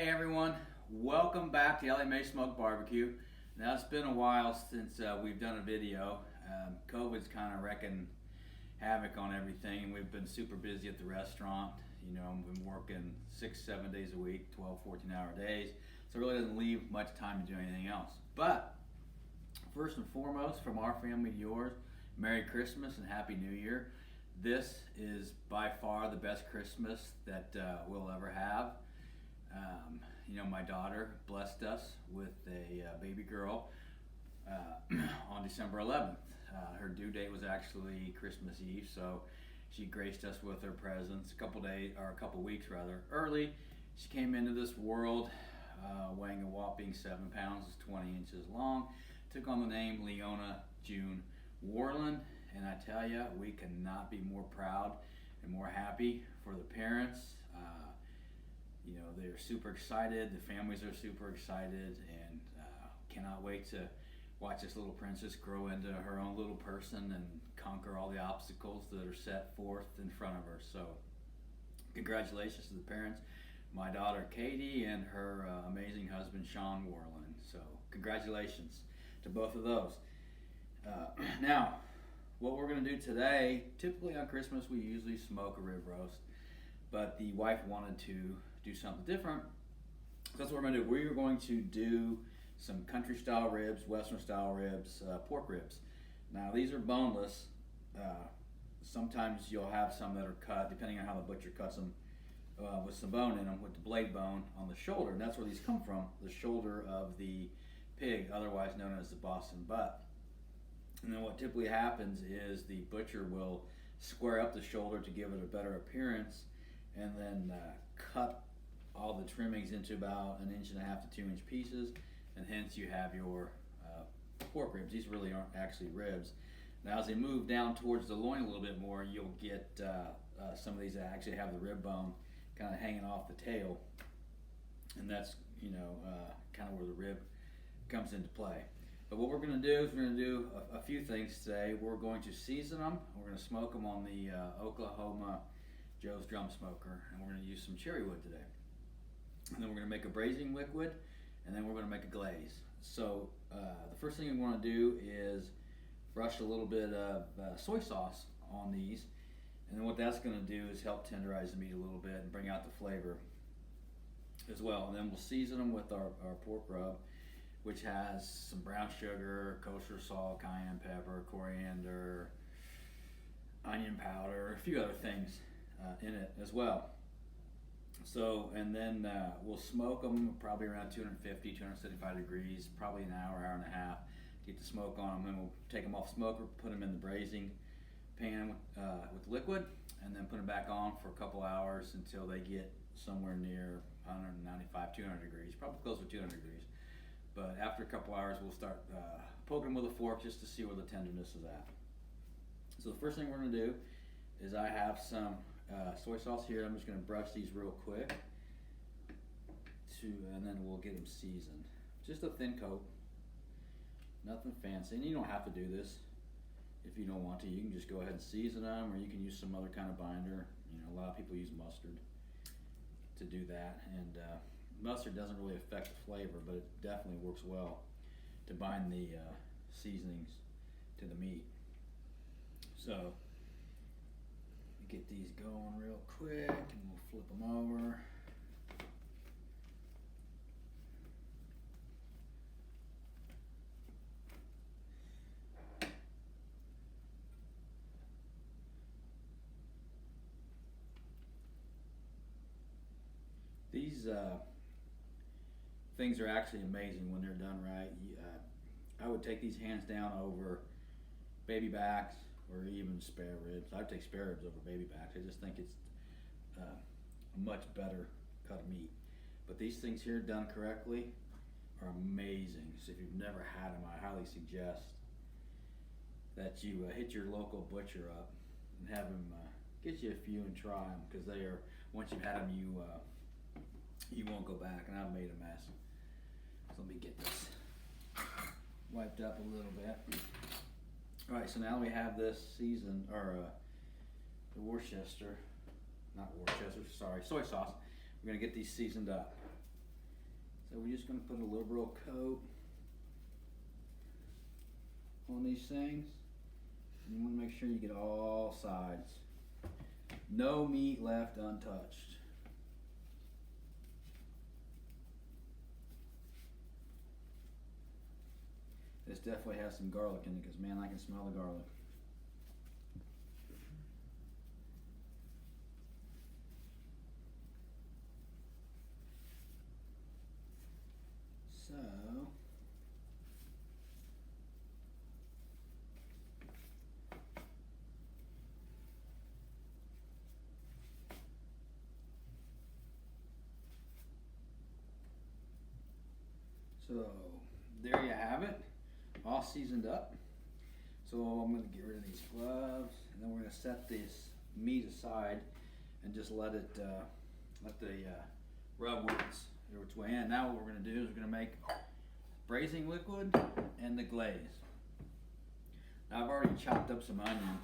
Hey everyone, welcome back to Elli-May Smoked Barbecue. Now it's been a while since we've done a video. COVID's kind of wrecking havoc on everything. We've been super busy at the restaurant. You know, we've been working 6-7 days a week, 12, 14-hour days. So it really doesn't leave much time to do anything else. But first and foremost, from our family to yours, Merry Christmas and Happy New Year. This is by far the best Christmas that we'll ever have. You know, my daughter blessed us with a baby girl on December 11th. Her due date was actually Christmas Eve, so she graced us with her presents a couple weeks early. She came into this world weighing a whopping 7 pounds, 20 inches long. Took on the name Leona June Warland, and I tell you, we cannot be more proud and more happy for the parents. You know, they're super excited, the families are super excited, and cannot wait to watch this little princess grow into her own little person and conquer all the obstacles that are set forth in front of her. So congratulations to the parents, my daughter Katie and her amazing husband Sean Warland. So congratulations to both of those. Now, what we're going to do today, typically on Christmas we usually smoke a rib roast, but the wife wanted to do something different. So that's what we're going to do. We're going to do some country style ribs, western style ribs, pork ribs. Now these are boneless. Sometimes you'll have some that are cut, depending on how the butcher cuts them, with some bone in them, with the blade bone on the shoulder. And that's where these come from, the shoulder of the pig, otherwise known as the Boston butt. And then what typically happens is the butcher will square up the shoulder to give it a better appearance, and then cut all the trimmings into about 1.5 to 2 inch pieces, and hence you have your pork ribs. These really aren't actually ribs. Now as they move down towards the loin a little bit more, you'll get some of these that actually have the rib bone kind of hanging off the tail, and that's, you know, kind of where the rib comes into play. But what we're going to do is we're going to do a few things today. We're going to season them. We're going to smoke them on the Oklahoma Joe's Drum Smoker, and we're going to use some cherry wood today. And then we're going to make a braising liquid, and then we're going to make a glaze. So the first thing we want to do is brush a little bit of soy sauce on these, and then what that's going to do is help tenderize the meat a little bit and bring out the flavor as well. And then we'll season them with our pork rub, which has some brown sugar, kosher salt, cayenne pepper, coriander, onion powder, a few other things in it as well. So, and then we'll smoke them probably around 250, 275 degrees, probably an hour, hour and a half, get the smoke on them. Then we'll take them off the smoker, put them in the braising pan with liquid, and then put them back on for a couple hours until they get somewhere near 195, 200 degrees, probably closer to 200 degrees. But after a couple hours, we'll start poking them with a fork just to see where the tenderness is at. So the first thing we're going to do is I have some soy sauce here. I'm just going to brush these real quick, and then we'll get them seasoned. Just a thin coat, nothing fancy. And you don't have to do this if you don't want to. You can just go ahead and season them, or you can use some other kind of binder. You know, a lot of people use mustard to do that, and mustard doesn't really affect the flavor, but it definitely works well to bind the seasonings to the meat. So get these going real quick, and we'll flip them over. These things are actually amazing when they're done right. I would take these hands down over baby backs or even spare ribs. I would take spare ribs over baby backs. I just think it's a much better cut of meat. But these things here done correctly are amazing. So if you've never had them, I highly suggest that you hit your local butcher up and have them get you a few and try them, because they are, once you've had them, you won't go back. And I've made a mess. So let me get this wiped up a little bit. All right, so now we have this seasoned, or the Worcester, not Worcester, sorry, soy sauce. We're gonna get these seasoned up. So we're just going to put a liberal coat on these things. And you want to make sure you get all sides. No meat left untouched. This definitely has some garlic in it because, man, I can smell the garlic. So there you have it, all seasoned up. So I'm going to get rid of these gloves, and then we're going to set this meat aside and just let the rub work its way in. Now what we're going to do is we're going to make braising liquid and the glaze. Now I've already chopped up some onion.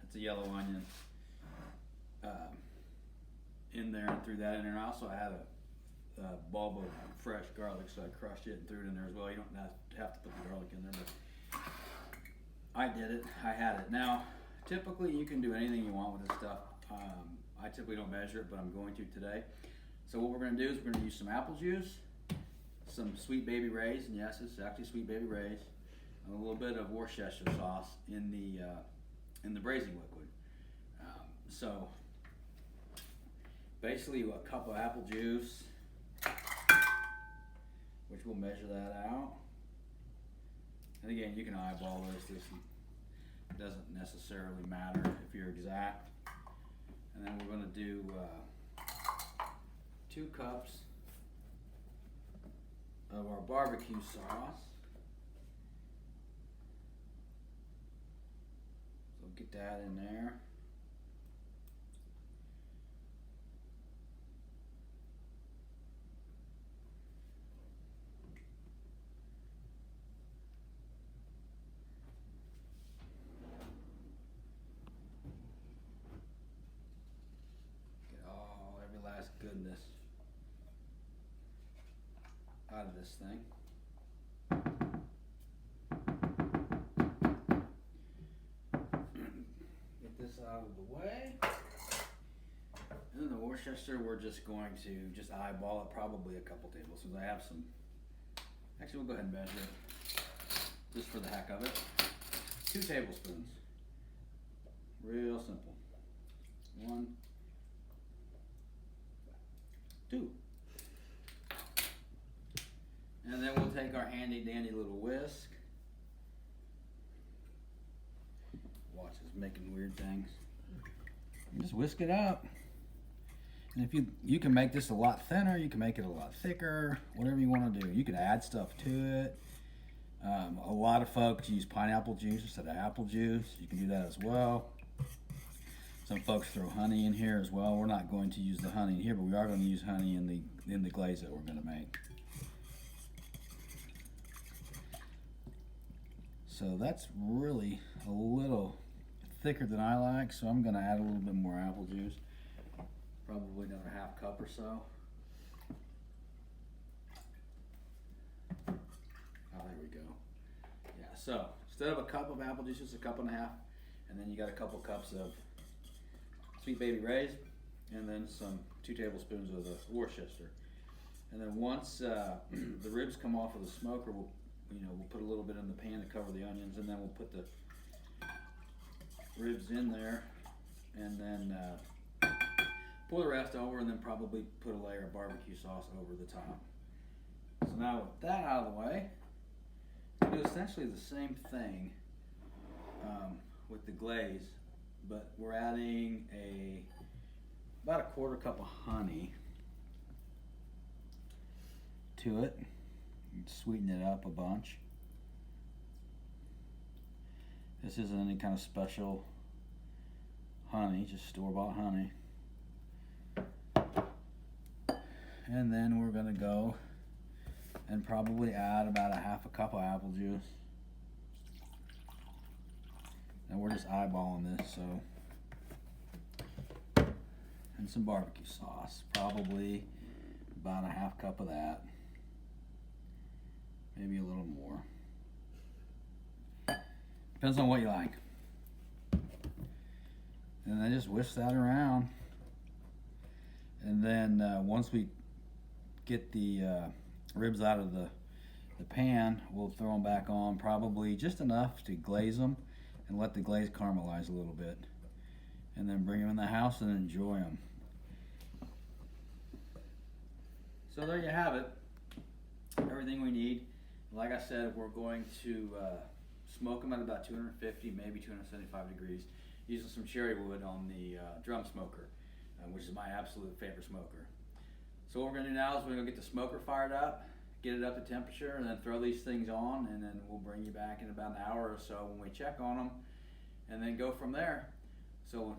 It's a yellow onion in there and threw that in there. And I also had a bulb of fresh garlic, so I crushed it and threw it in there as well. You don't have to put the garlic in there, but I did it. I had it. Now, typically you can do anything you want with this stuff. I typically don't measure it, but I'm going to today. So what we're going to do is we're going to use some apple juice, some Sweet Baby Ray's, and yes, it's actually Sweet Baby Ray's, and a little bit of Worcestershire sauce in the braising liquid. So basically a cup of apple juice, which we'll measure that out. And again, you can eyeball this. This doesn't necessarily matter if you're exact. And then we're going to do 2 cups of our barbecue sauce. So get that in there. Goodness out of this thing. Get this out of the way. And then the Worcestershire, we're just going to just eyeball it, probably a couple tablespoons. I have some, actually we'll go ahead and measure it just for the heck of it. 2 tablespoons. Real simple. 1, 2. And then we'll take our handy dandy little whisk. Watch us making weird things. And just whisk it up. And if you can make this a lot thinner, you can make it a lot thicker, whatever you want to do. You can add stuff to it. A lot of folks use pineapple juice instead of apple juice. You can do that as well. Some folks throw honey in here as well. We're not going to use the honey in here, but we are going to use honey in the glaze that we're going to make. So that's really a little thicker than I like, so I'm going to add a little bit more apple juice. Probably another half cup or so. Oh, there we go. Yeah, so instead of a cup of apple juice, it's a cup and a half, and then you got a couple cups of Sweet Baby Ray's, and then some 2 tablespoons of the Worcestershire. And then once the ribs come off of the smoker, we'll put a little bit in the pan to cover the onions, and then we'll put the ribs in there, and then pour the rest over, and then probably put a layer of barbecue sauce over the top. So now with that out of the way, we do essentially the same thing with the glaze, but we're adding about a 1/4 cup of honey to it. Sweeten it up a bunch. This isn't any kind of special honey, just store-bought honey. And then we're gonna go and probably add about a 1/2 cup of apple juice. And we're just eyeballing this, so. And some barbecue sauce, probably about a half cup of that. Maybe a little more. Depends on what you like. And I just whisk that around. And then once we get the ribs out of the pan, we'll throw them back on, probably just enough to glaze them and let the glaze caramelize a little bit. And then bring them in the house and enjoy them. So there you have it. Everything we need. Like I said, we're going to smoke them at about 250, maybe 275 degrees, using some cherry wood on the drum smoker, which is my absolute favorite smoker. So what we're going to do now is we're going to get the smoker fired up, get it up to temperature, and then throw these things on, and then we'll bring you back in about an hour or so when we check on them, and then go from there. So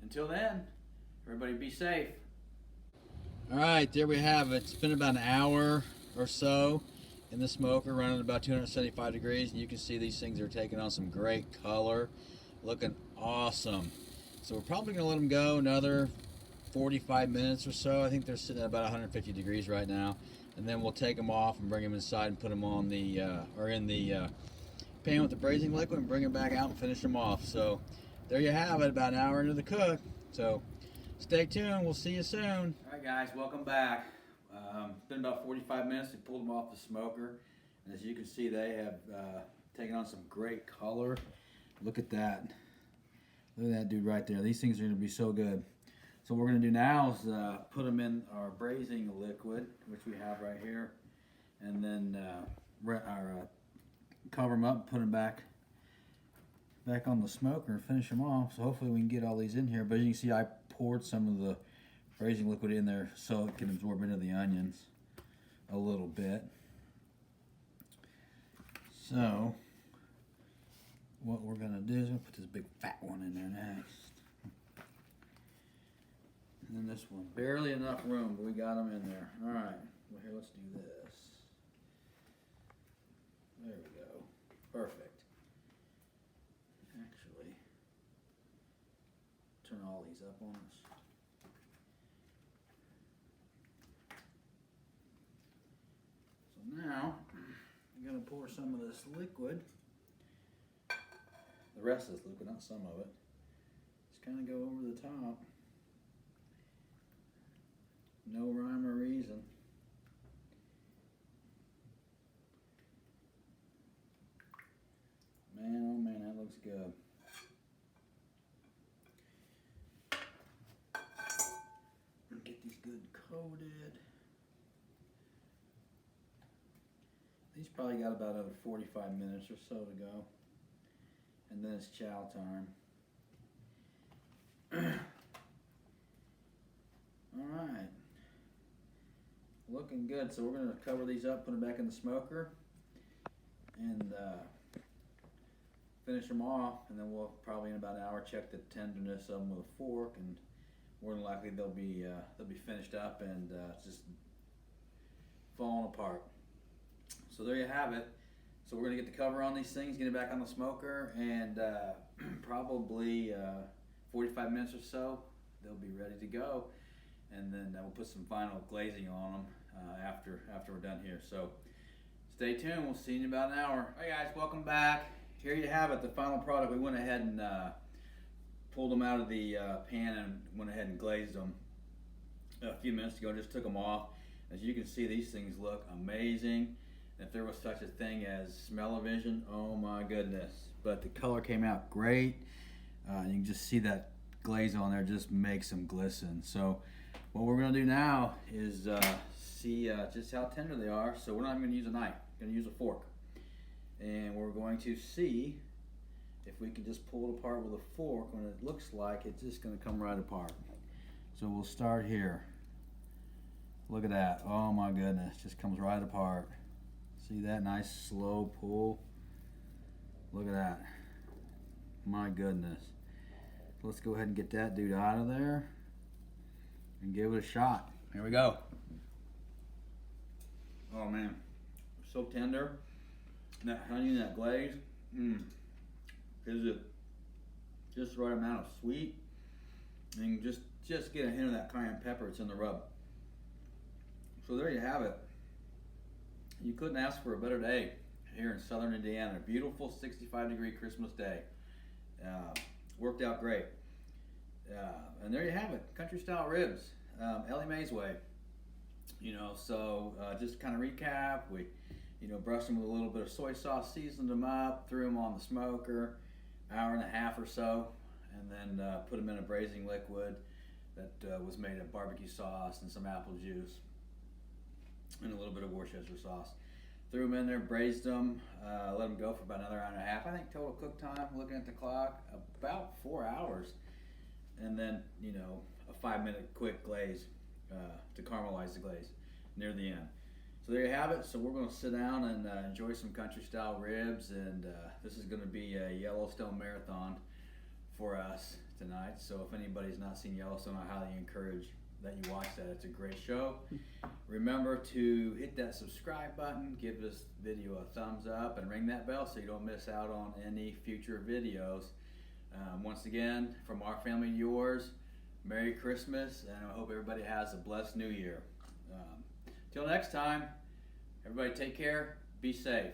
until then, everybody be safe. All right, there we have it. It's been about an hour or so in the smoker, running about 275 degrees, and you can see these things are taking on some great color, looking awesome. So we're probably going to let them go another 45 minutes or so. I think they're sitting at about 150 degrees right now, and then we'll take them off and bring them inside and put them on the in the pan with the braising liquid and bring them back out and finish them off. So there you have it, about an hour into the cook. So stay tuned. We'll see you soon. All right, guys, welcome back. It's been about 45 minutes. We pulled them off the smoker, and as you can see, they have taken on some great color. Look at that. Look at that dude right there. These things are going to be so good. So what we're going to do now is put them in our braising liquid, which we have right here, and then cover them up and put them back on the smoker and finish them off. So hopefully we can get all these in here. But as you can see, I poured some of the braising liquid in there so it can absorb into the onions a little bit. So what we're going to do is we'll put this big fat one in there next. And then this one, barely enough room, but we got them in there. All right, well here, let's do this. There we go, perfect. Actually, turn all these up on us. So now, I'm gonna pour some of this liquid, the rest of this liquid, not some of it, just kind of go over the top. No rhyme or reason. Man, oh man, that looks good. Get these good coated. These probably got about another 45 minutes or so to go. And then it's chow time. All right. Looking good. So we're going to cover these up, put them back in the smoker, and finish them off. And then we'll probably in about an hour check the tenderness of them with a fork, and more than likely they'll be finished up and just falling apart. So there you have it. So we're going to get the cover on these things, get it back on the smoker, and probably 45 minutes or so, they'll be ready to go. And then we'll put some final glazing on them after we're done here. So stay tuned. We'll see you in about an hour. All right, guys, welcome back. Here you have it, the final product. We went ahead and pulled them out of the pan and went ahead and glazed them a few minutes ago. Just took them off. As you can see, these things look amazing. If there was such a thing as smell-o-vision, oh my goodness. But the color came out great. You can just see that glaze on there just makes them glisten. So what we're going to do now is see just how tender they are. So we're not even going to use a knife. We're going to use a fork. And we're going to see if we can just pull it apart with a fork when it looks like it's just going to come right apart. So we'll start here. Look at that. Oh my goodness. Just comes right apart. See that nice slow pull? Look at that. My goodness. Let's go ahead and get that dude out of there and give it a shot. Here we go. Oh man, so tender. That honey and that glaze, is it just the right amount of sweet, and you just get a hint of that cayenne pepper. It's in the rub. So there you have it. You couldn't ask for a better day here in southern Indiana. A beautiful 65-degree Christmas day. Worked out great. And there you have it, country style ribs, Elli-May's way. So just kind of recap, we brushed them with a little bit of soy sauce, seasoned them up, threw them on the smoker, hour and a half or so, and then put them in a braising liquid that was made of barbecue sauce and some apple juice and a little bit of Worcestershire sauce. Threw them in there, braised them, let them go for about another hour and a half. I think total cook time, looking at the clock, about 4 hours. And then, a 5-minute quick glaze to caramelize the glaze near the end. So there you have it. So we're going to sit down and enjoy some country style ribs, and this is going to be a Yellowstone marathon for us tonight. So if anybody's not seen Yellowstone, I highly encourage that you watch that. It's a great show. Remember to hit that subscribe button, give this video a thumbs up, and ring that bell so you don't miss out on any future videos. Once again, from our family to yours, Merry Christmas, and I hope everybody has a blessed New Year. Till next time, everybody take care, be safe.